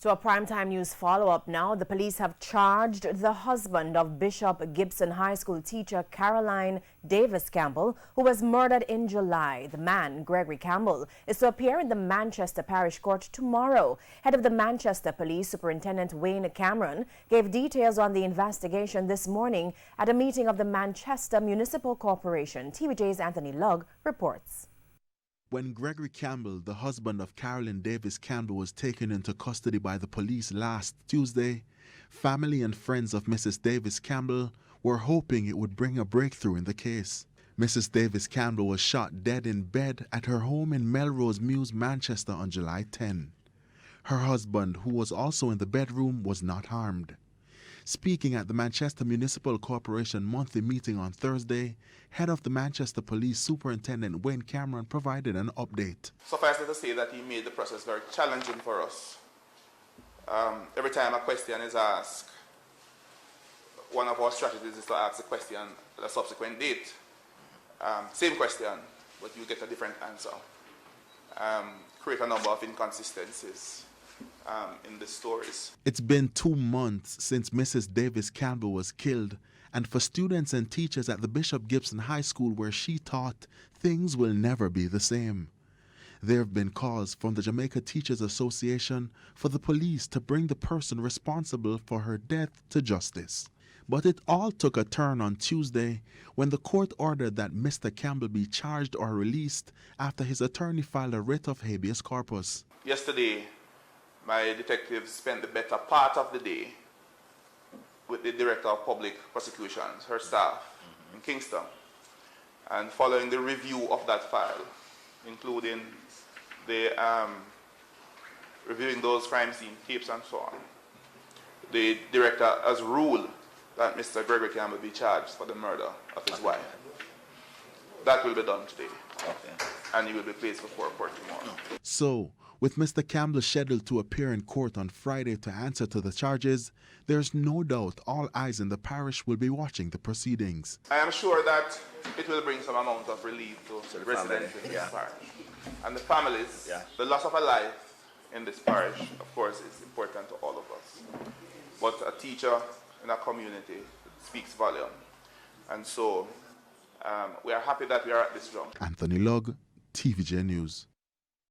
To a primetime news follow-up now, the police have charged the husband of Bishop Gibson High School teacher Caroline Davis Campbell, who was murdered in July. The man, Gregory Campbell, is to appear in the Manchester Parish Court tomorrow. Head of the Manchester Police Superintendent Wayne Cameron gave details on the investigation this morning at a meeting of the Manchester Municipal Corporation. TVJ's Anthony Lugg reports. When Gregory Campbell, the husband of Caroline Davis Campbell, was taken into custody by the police last Tuesday, family and friends of Mrs. Davis Campbell were hoping it would bring a breakthrough in the case. Mrs. Davis Campbell was shot dead in bed at her home in Melrose Mews, Manchester on July 10. Her husband, who was also in the bedroom, was not harmed. Speaking at the Manchester Municipal Corporation monthly meeting on Thursday, head of the Manchester Police Superintendent Wayne Cameron provided an update. Suffice it to say that he made the process very challenging for us. Every time a question is asked, one of our strategies is to ask the question at a subsequent date. Same question, but you get a different answer. Create a number of inconsistencies in the stories. It's been 2 months since Mrs. Davis Campbell was killed, and for students and teachers at the Bishop Gibson High School where she taught, things will never be the same. There have been calls from the Jamaica Teachers Association for the police to bring the person responsible for her death to justice. But it all took a turn on Tuesday when the court ordered that Mr. Campbell be charged or released after his attorney filed a writ of habeas corpus. Yesterday, my detectives spent the better part of the day with the Director of Public Prosecutions, her staff, in Kingston. And following the review of that file, including the reviewing those crime scene tapes and so on, the Director has ruled that Mr. Gregory Campbell be charged for the murder of his wife. That will be done today. And he will be placed before court tomorrow. So, with Mr. Campbell scheduled to appear in court on Friday to answer to the charges, there's no doubt all eyes in the parish will be watching the proceedings. I am sure that it will bring some amount of relief to the residents in this parish. And the families, the loss of a life in this parish, of course, is important to all of us. But a teacher in a community speaks volume. And so we are happy that we are at this junction. Anthony Lugg, TVJ News.